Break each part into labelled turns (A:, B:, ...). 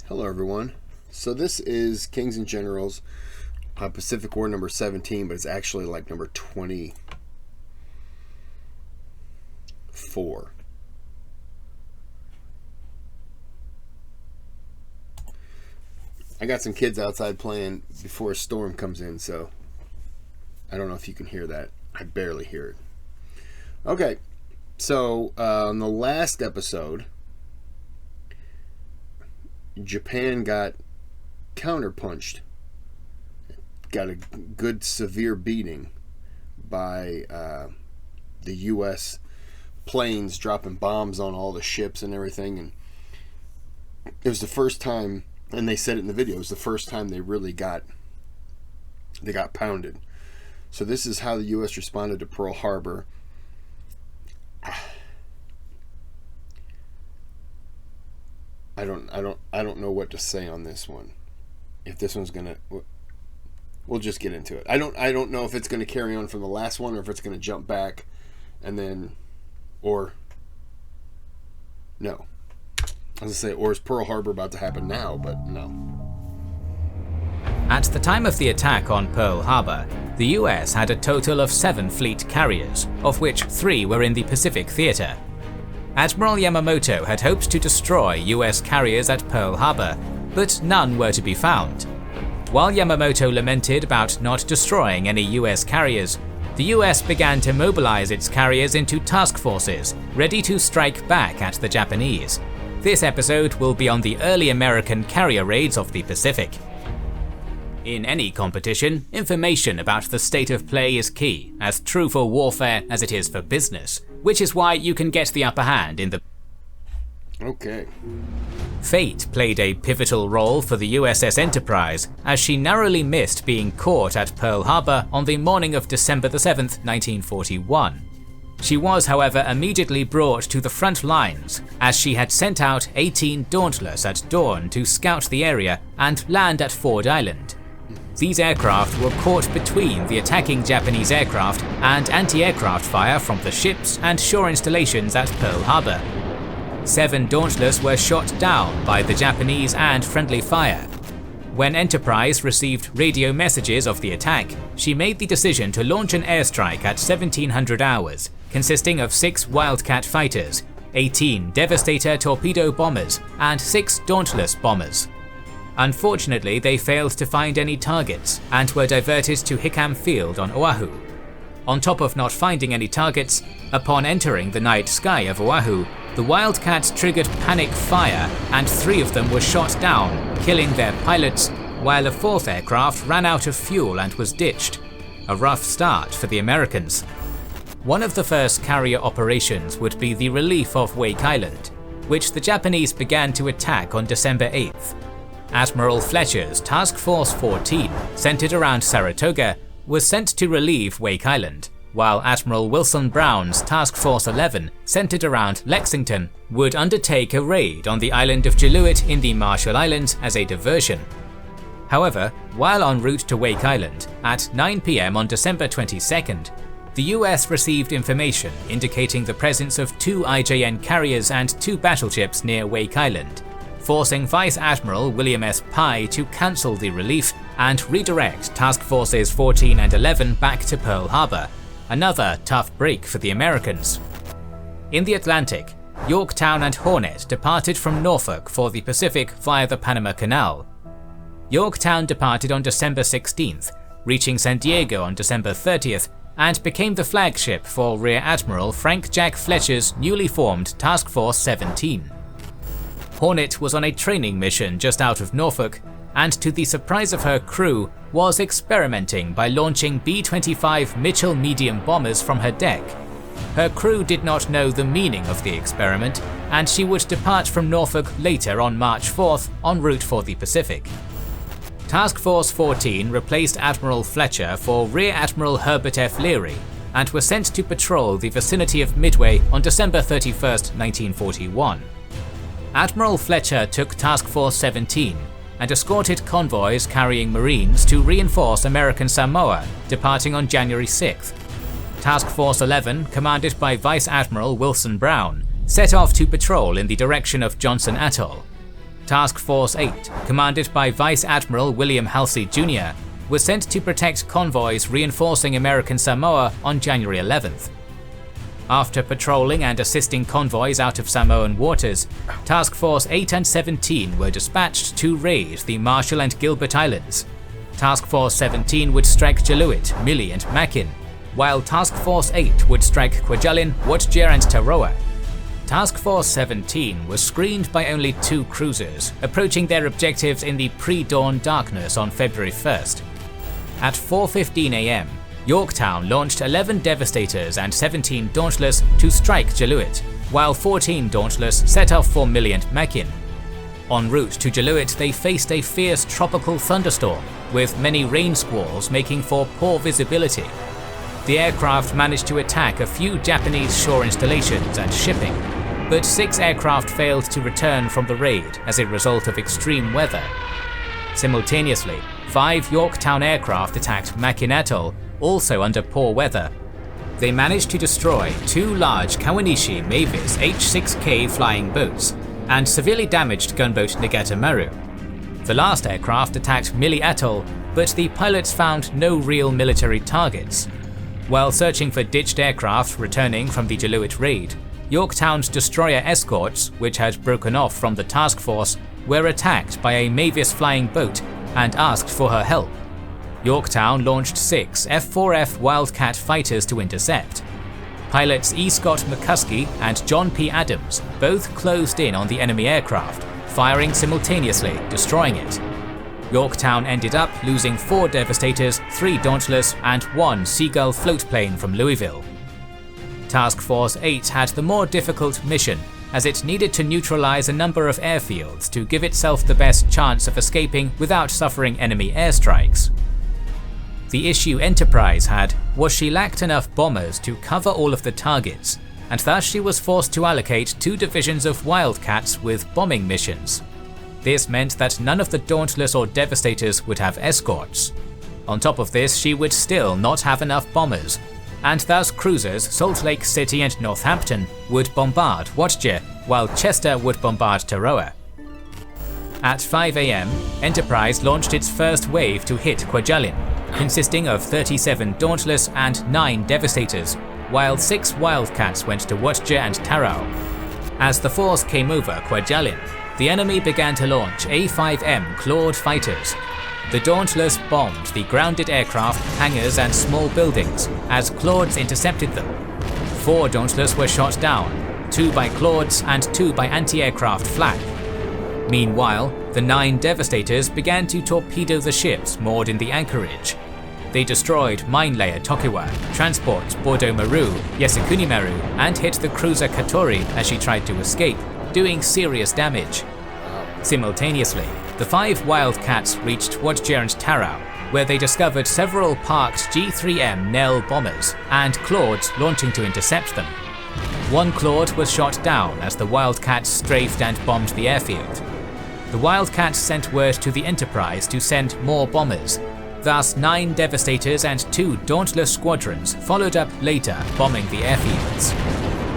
A: Hello everyone. So this is Kings and Generals Pacific War number 17, but it's actually like number 24. I got some kids outside playing before a storm comes in, so I don't know if you can hear that. I barely hear it. Okay, so on the last episode, Japan got counterpunched, got a good severe beating by the U.S. planes dropping bombs on all the ships and everything, and it was the first time, and they said it in the video, it was the first time they really got pounded. So this is how the U.S. responded to Pearl Harbor. I don't know what to say on this one. If this one's gonna, we'll just get into it. I don't know if it's gonna carry on from the last one or if it's gonna jump back, and then, or no. I was gonna say, or is Pearl Harbor about to happen now? But no.
B: At the time of the attack on Pearl Harbor, the US had a total of 7 fleet carriers, of which 3 were in the Pacific Theater. Admiral Yamamoto had hoped to destroy US carriers at Pearl Harbor, but none were to be found. While Yamamoto lamented about not destroying any US carriers, the US began to mobilize its carriers into task forces, ready to strike back at the Japanese. This episode will be on the early American carrier raids of the Pacific. In any competition, information about the state of play is key, as true for warfare as it is for business, which is why you can get the upper hand in the...
A: Okay.
B: Fate played a pivotal role for the USS Enterprise, as she narrowly missed being caught at Pearl Harbor on the morning of December 7th, 1941. She was, however, immediately brought to the front lines, as she had sent out 18 Dauntless at dawn to scout the area and land at Ford Island. These aircraft were caught between the attacking Japanese aircraft and anti-aircraft fire from the ships and shore installations at Pearl Harbor. 7 Dauntless were shot down by the Japanese and friendly fire. When Enterprise received radio messages of the attack, she made the decision to launch an airstrike at 1700 hours, consisting of 6 Wildcat fighters, 18 Devastator torpedo bombers, and 6 Dauntless bombers. Unfortunately, they failed to find any targets and were diverted to Hickam Field on Oahu. On top of not finding any targets, upon entering the night sky of Oahu, the Wildcats triggered panic fire and 3 of them were shot down, killing their pilots, while a 4th aircraft ran out of fuel and was ditched. A rough start for the Americans. One of the first carrier operations would be the relief of Wake Island, which the Japanese began to attack on December 8th. Admiral Fletcher's Task Force 14, centered around Saratoga, was sent to relieve Wake Island, while Admiral Wilson Brown's Task Force 11, centered around Lexington, would undertake a raid on the island of Jaluit in the Marshall Islands as a diversion. However, while en route to Wake Island, at 9 p.m. on December 22nd, the US received information indicating the presence of 2 IJN carriers and 2 battleships near Wake Island, forcing Vice Admiral William S. Pye to cancel the relief and redirect Task Forces 14 and 11 back to Pearl Harbor, another tough break for the Americans. In the Atlantic, Yorktown and Hornet departed from Norfolk for the Pacific via the Panama Canal. Yorktown departed on December 16th, reaching San Diego on December 30th, and became the flagship for Rear Admiral Frank Jack Fletcher's newly formed Task Force 17. Hornet was on a training mission just out of Norfolk, and to the surprise of her crew, was experimenting by launching B-25 Mitchell medium bombers from her deck. Her crew did not know the meaning of the experiment, and she would depart from Norfolk later on March 4th en route for the Pacific. Task Force 14 replaced Admiral Fletcher for Rear Admiral Herbert F. Leary, and were sent to patrol the vicinity of Midway on December 31st, 1941. Admiral Fletcher took Task Force 17 and escorted convoys carrying Marines to reinforce American Samoa, departing on January 6th. Task Force 11, commanded by Vice Admiral Wilson Brown, set off to patrol in the direction of Johnson Atoll. Task Force 8, commanded by Vice Admiral William Halsey Jr., was sent to protect convoys reinforcing American Samoa on January 11th. After patrolling and assisting convoys out of Samoan waters, Task Force 8 and 17 were dispatched to raid the Marshall and Gilbert Islands. Task Force 17 would strike Jaluit, Mili and Makin, while Task Force 8 would strike Kwajalein, Watjer and Taroa. Task Force 17 was screened by only 2 cruisers, approaching their objectives in the pre-dawn darkness on February 1st. At 4:15 am, Yorktown launched 11 Devastators and 17 Dauntless to strike Jaluit, while 14 Dauntless set off for Mili and Makin. En route to Jaluit, they faced a fierce tropical thunderstorm, with many rain squalls making for poor visibility. The aircraft managed to attack a few Japanese shore installations and shipping, but 6 aircraft failed to return from the raid as a result of extreme weather. Simultaneously, 5 Yorktown aircraft attacked Makin Atoll, also under poor weather. They managed to destroy 2 large Kawanishi Mavis H-6K flying boats and severely damaged gunboat Niigata-Maru. The last aircraft attacked Mili Atoll, but the pilots found no real military targets. While searching for ditched aircraft returning from the Jaluit raid, Yorktown's destroyer escorts, which had broken off from the task force, were attacked by a Mavis flying boat and asked for her help. Yorktown launched 6 F-4F Wildcat fighters to intercept. Pilots E. Scott McCuskey and John P. Adams both closed in on the enemy aircraft, firing simultaneously, destroying it. Yorktown ended up losing 4 Devastators, 3 Dauntless, and 1 Seagull floatplane from Louisville. Task Force 8 had the more difficult mission, as it needed to neutralize a number of airfields to give itself the best chance of escaping without suffering enemy airstrikes. The issue Enterprise had was she lacked enough bombers to cover all of the targets, and thus she was forced to allocate 2 divisions of Wildcats with bombing missions. This meant that none of the Dauntless or Devastators would have escorts. On top of this, she would still not have enough bombers, and thus cruisers Salt Lake City and Northampton would bombard Watjer, while Chester would bombard Taroa. At 5 am, Enterprise launched its first wave to hit Kwajalein, consisting of 37 Dauntless and 9 Devastators, while 6 Wildcats went to Watjer and Tarao. As the force came over Kwajalein, the enemy began to launch A-5M Claude fighters. The Dauntless bombed the grounded aircraft, hangars and small buildings as Claudes intercepted them. 4 Dauntless were shot down, 2 by Claudes and 2 by anti-aircraft flak. Meanwhile, the 9 Devastators began to torpedo the ships moored in the anchorage. They destroyed mine layer Tokiwa, transports Bordeaux Maru, Yasukuni Maru, and hit the cruiser Katori as she tried to escape, doing serious damage. Simultaneously, the 5 Wildcats reached Watjer and Tarao, where they discovered several parked G-3M Nell bombers and Claudes launching to intercept them. 1 Claude was shot down as the Wildcats strafed and bombed the airfield. The Wildcats sent word to the Enterprise to send more bombers. Thus, 9 Devastators and 2 Dauntless squadrons followed up later, bombing the airfields.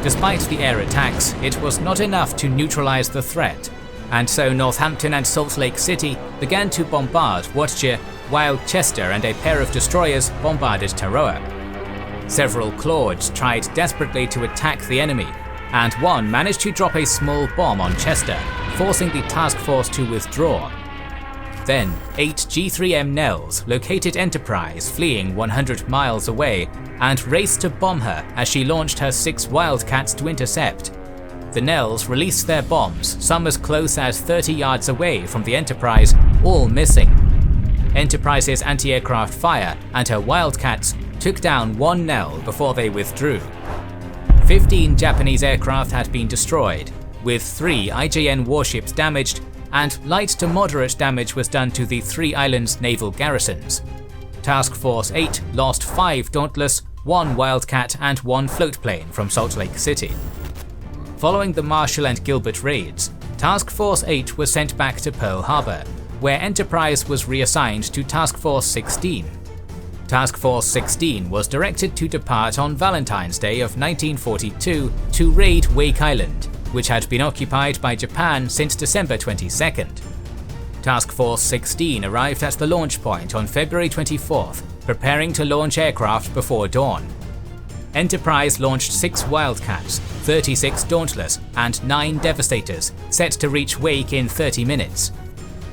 B: Despite the air attacks, it was not enough to neutralize the threat, and so Northampton and Salt Lake City began to bombard Watjer, while Chester and a pair of destroyers bombarded Taroa. Several Claudes tried desperately to attack the enemy, and one managed to drop a small bomb on Chester, forcing the task force to withdraw. Then, 8 G-3M Nells located Enterprise fleeing 100 miles away and raced to bomb her as she launched her 6 Wildcats to intercept. The Nells released their bombs, some as close as 30 yards away from the Enterprise, all missing. Enterprise's anti-aircraft fire and her Wildcats took down 1 Nell before they withdrew. 15 Japanese aircraft had been destroyed, with 3 IJN warships damaged, and light to moderate damage was done to the 3 islands' naval garrisons. Task Force 8 lost 5 Dauntless, 1 Wildcat and 1 floatplane from Salt Lake City. Following the Marshall and Gilbert raids, Task Force 8 was sent back to Pearl Harbor, where Enterprise was reassigned to Task Force 16. Task Force 16 was directed to depart on Valentine's Day of 1942 to raid Wake Island, which had been occupied by Japan since December 22nd. Task Force 16 arrived at the launch point on February 24th, preparing to launch aircraft before dawn. Enterprise launched 6 Wildcats, 36 Dauntless, and 9 Devastators, set to reach Wake in 30 minutes.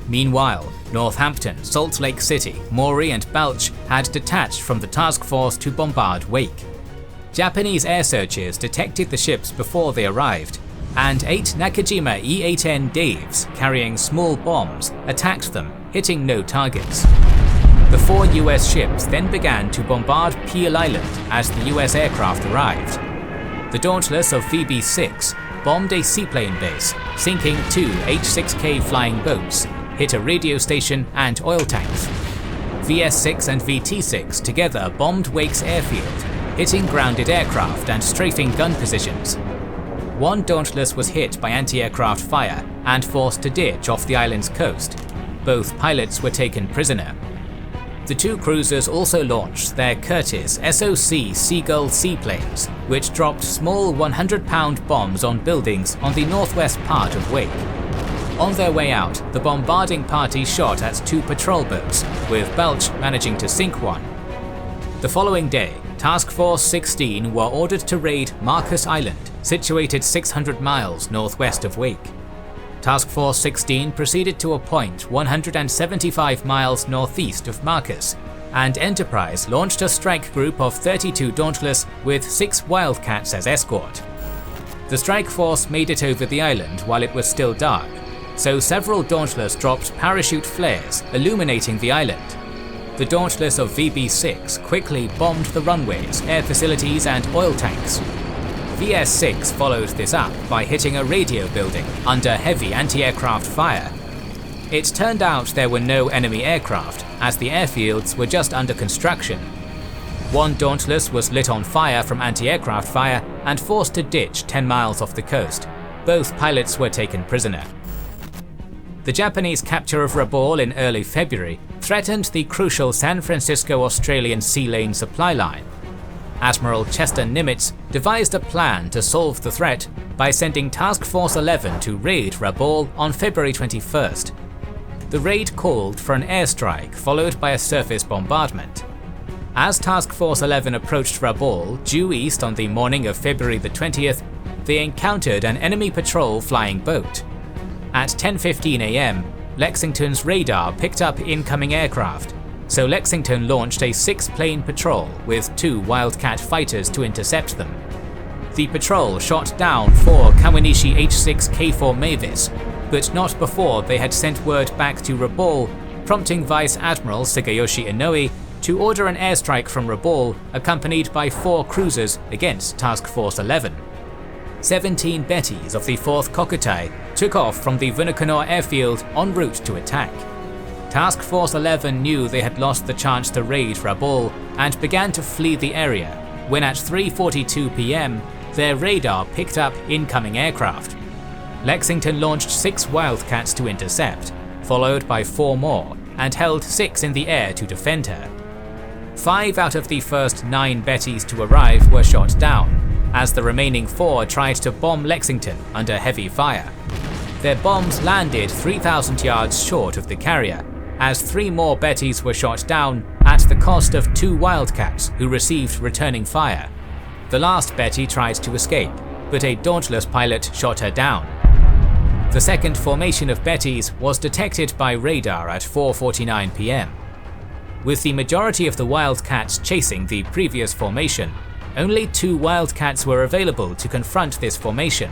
B: Meanwhile, Northampton, Salt Lake City, Maury and Balch had detached from the task force to bombard Wake. Japanese air searchers detected the ships before they arrived, and 8 Nakajima E-8N Daves carrying small bombs attacked them, hitting no targets. The 4 US ships then began to bombard Peel Island as the US aircraft arrived. The Dauntless of VB-6 bombed a seaplane base, sinking 2 H-6K flying boats, hit a radio station and oil tanks. VS-6 and VT-6 together bombed Wake's airfield, hitting grounded aircraft and strafing gun positions. 1 Dauntless was hit by anti-aircraft fire and forced to ditch off the island's coast. Both pilots were taken prisoner. The 2 cruisers also launched their Curtiss SOC Seagull seaplanes, which dropped small 100-pound bombs on buildings on the northwest part of Wake. On their way out, the bombarding party shot at 2 patrol boats, with Balch managing to sink one. The following day, Task Force 16 were ordered to raid Marcus Island, situated 600 miles northwest of Wake. Task Force 16 proceeded to a point 175 miles northeast of Marcus, and Enterprise launched a strike group of 32 Dauntless with 6 Wildcats as escort. The strike force made it over the island while it was still dark, so several Dauntless dropped parachute flares illuminating the island. The Dauntless of VB-6 quickly bombed the runways, air facilities and oil tanks. VS-6 followed this up by hitting a radio building under heavy anti-aircraft fire. It turned out there were no enemy aircraft, as the airfields were just under construction. 1 Dauntless was lit on fire from anti-aircraft fire and forced to ditch 10 miles off the coast. Both pilots were taken prisoner. The Japanese capture of Rabaul in early February threatened the crucial San Francisco-Australian sea lane supply line. Admiral Chester Nimitz devised a plan to solve the threat by sending Task Force 11 to raid Rabaul on February 21st. The raid called for an airstrike followed by a surface bombardment. As Task Force 11 approached Rabaul due east on the morning of February the 20th, they encountered an enemy patrol flying boat. At 10:15 AM, Lexington's radar picked up incoming aircraft, so Lexington launched a 6-plane patrol with 2 Wildcat fighters to intercept them. The patrol shot down 4 Kawanishi H-6K4 Mavis, but not before they had sent word back to Rabaul, prompting Vice Admiral Sugayoshi Inoue to order an airstrike from Rabaul accompanied by 4 cruisers against Task Force 11. 17 Bettys of the 4th Kokutai took off from the Vunakanor airfield en route to attack. Task Force 11 knew they had lost the chance to raid Rabaul and began to flee the area, when at 3:42 PM, their radar picked up incoming aircraft. Lexington launched 6 Wildcats to intercept, followed by 4 more, and held 6 in the air to defend her. 5 out of the first 9 Bettys to arrive were shot down, as the remaining 4 tried to bomb Lexington under heavy fire. Their bombs landed 3,000 yards short of the carrier, as 3 more Bettys were shot down at the cost of 2 Wildcats who received returning fire. The last Betty tried to escape, but a Dauntless pilot shot her down. The second formation of Bettys was detected by radar at 4:49 PM. With the majority of the Wildcats chasing the previous formation, only 2 Wildcats were available to confront this formation.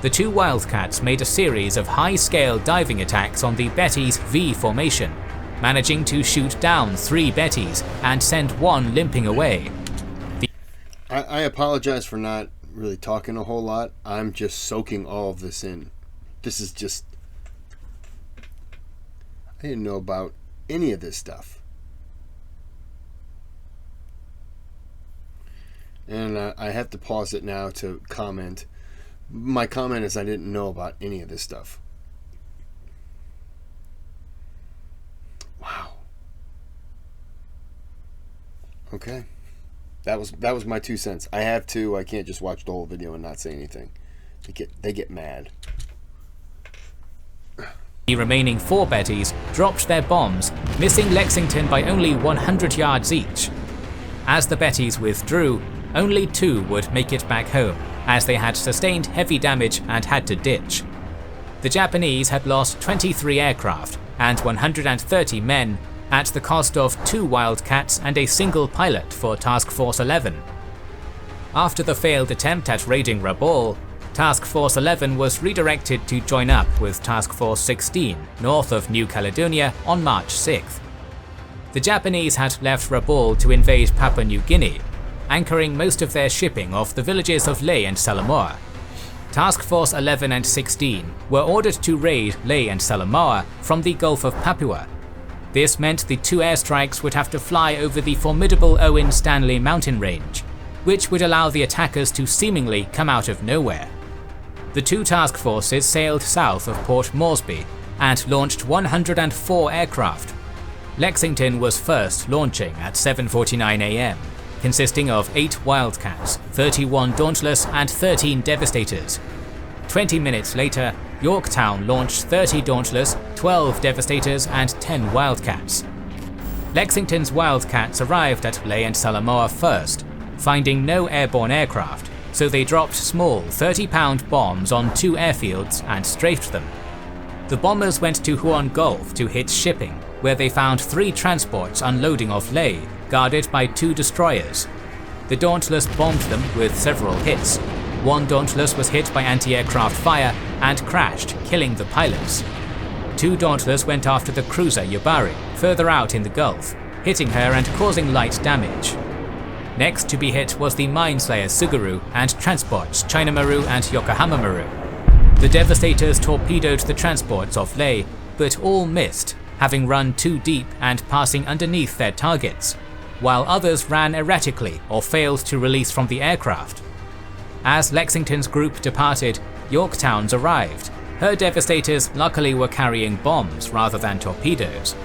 B: The 2 Wildcats made a series of high-scale diving attacks on the Bettys V formation, managing to shoot down 3 Bettys and send 1 limping away.
A: I apologize for not really talking a whole lot. I'm just soaking all of this in. This is just... I didn't know about any of this stuff. And I have to pause it now to comment. My comment is I didn't know about any of this stuff. Wow. Okay. That was my 2 cents. I have to. I can't just watch the whole video and not say anything. They get mad.
B: The remaining 4 Bettys dropped their bombs, missing Lexington by only 100 yards each. As the Bettys withdrew, only 2 would make it back home, as they had sustained heavy damage and had to ditch. The Japanese had lost 23 aircraft and 130 men at the cost of 2 Wildcats and a single pilot for Task Force 11. After the failed attempt at raiding Rabaul, Task Force 11 was redirected to join up with Task Force 16 north of New Caledonia on March 6th. The Japanese had left Rabaul to invade Papua New Guinea, anchoring most of their shipping off the villages of Lae and Salamoa. Task Force 11 and 16 were ordered to raid Lae and Salamoa from the Gulf of Papua. This meant the 2 airstrikes would have to fly over the formidable Owen Stanley mountain range, which would allow the attackers to seemingly come out of nowhere. The 2 task forces sailed south of Port Moresby and launched 104 aircraft. Lexington was first launching at 7:49 am, consisting of 8 Wildcats, 31 Dauntless and 13 Devastators. 20 minutes later, Yorktown launched 30 Dauntless, 12 Devastators and 10 Wildcats. Lexington's Wildcats arrived at Lae and Salamoa first, finding no airborne aircraft, so they dropped small 30-pound bombs on 2 airfields and strafed them. The bombers went to Huon Gulf to hit shipping, where they found 3 transports unloading off Lae, guarded by 2 destroyers. The Dauntless bombed them with several hits. 1 Dauntless was hit by anti-aircraft fire and crashed, killing the pilots. 2 Dauntless went after the cruiser Yubari, further out in the Gulf, hitting her and causing light damage. Next to be hit was the Mineslayer Suguru and transports China Maru and Yokohama Maru. The Devastators torpedoed the transports off Lae, but all missed, having run too deep and passing underneath their targets, while others ran erratically or failed to release from the aircraft. As Lexington's group departed, Yorktown's arrived. Her Devastators luckily were carrying bombs rather than torpedoes.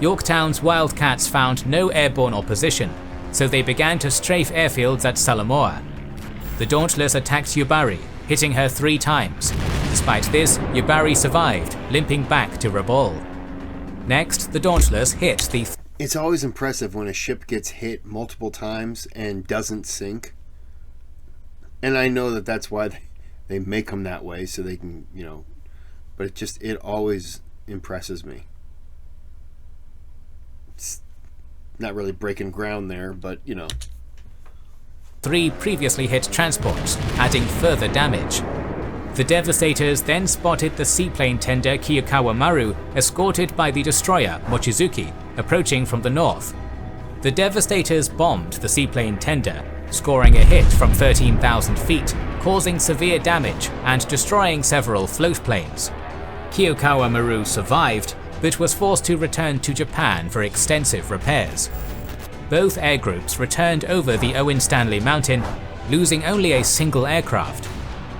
B: Yorktown's Wildcats found no airborne opposition, so they began to strafe airfields at Salamoa. The Dauntless attacked Yubari, hitting her 3 times. Despite this, Yubari survived, limping back to Rabaul. Next, the Dauntless hit the...
A: It's always impressive when a ship gets hit multiple times and doesn't sink. And I know that that's why they make them that way, so they can, but it always impresses me. It's not really breaking ground there, but
B: 3 previously hit transports, adding further damage. The Devastators then spotted the seaplane tender Kiyokawa Maru, escorted by the destroyer Mochizuki, approaching from the north. The Devastators bombed the seaplane tender, scoring a hit from 13,000 feet, causing severe damage and destroying several float planes. Kiyokawa Maru survived, but was forced to return to Japan for extensive repairs. Both air groups returned over the Owen Stanley Mountain, losing only a single aircraft.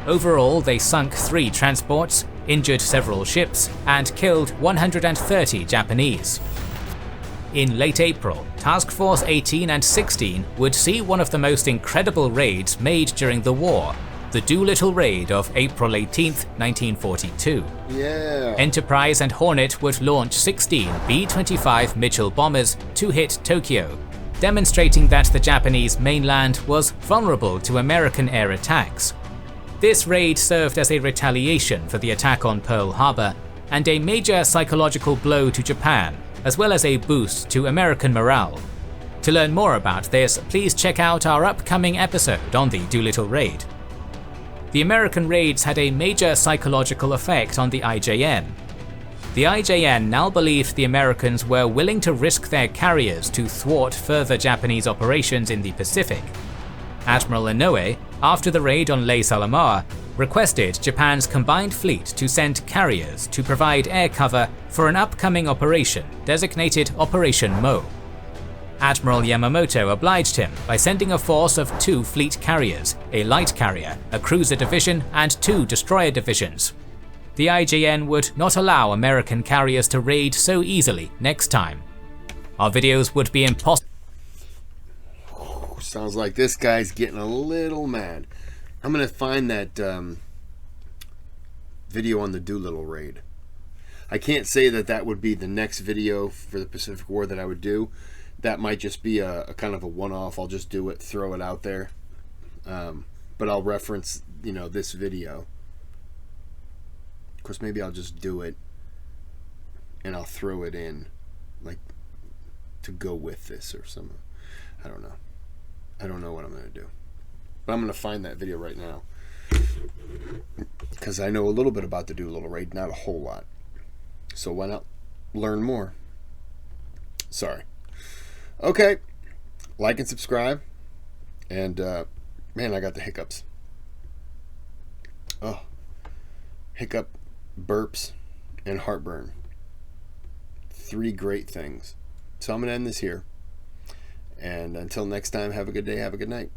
B: Overall, they sunk 3 transports, injured several ships, and killed 130 Japanese. In late April, Task Force 18 and 16 would see one of the most incredible raids made during the war, the Doolittle Raid of April 18, 1942.
A: Yeah.
B: Enterprise and Hornet would launch 16 B-25 Mitchell bombers to hit Tokyo, demonstrating that the Japanese mainland was vulnerable to American air attacks. This raid served as a retaliation for the attack on Pearl Harbor and a major psychological blow to Japan, as well as a boost to American morale. To learn more about this, please check out our upcoming episode on the Doolittle Raid. The American raids had a major psychological effect on the IJN. The IJN now believed the Americans were willing to risk their carriers to thwart further Japanese operations in the Pacific. Admiral Inoue, after the raid on Lae Salamoa, requested Japan's combined fleet to send carriers to provide air cover for an upcoming operation designated Operation Mo. Admiral Yamamoto obliged him by sending a force of 2 fleet carriers, a light carrier, a cruiser division, and 2 destroyer divisions. The IJN would not allow American carriers to raid so easily next time. Our videos would be impossible.
A: Sounds like this guy's getting a little mad. I'm gonna find that video on the Doolittle raid. I can't say that that would be the next video for the Pacific War that I would do. That might just be a kind of a one-off. I'll just do it, throw it out there. But I'll reference, this video. Of course, maybe I'll just do it and I'll throw it in, like, to go with this or something. I don't know. I don't know what I'm going to do. But I'm going to find that video right now. Because I know a little bit about the Doolittle raid, not a whole lot. So why not learn more? Sorry. Okay. Like and subscribe. And, man, I got the hiccups. Oh. Hiccup, burps, and heartburn. 3 great things. So I'm going to end this here. And until next time, have a good day, have a good night.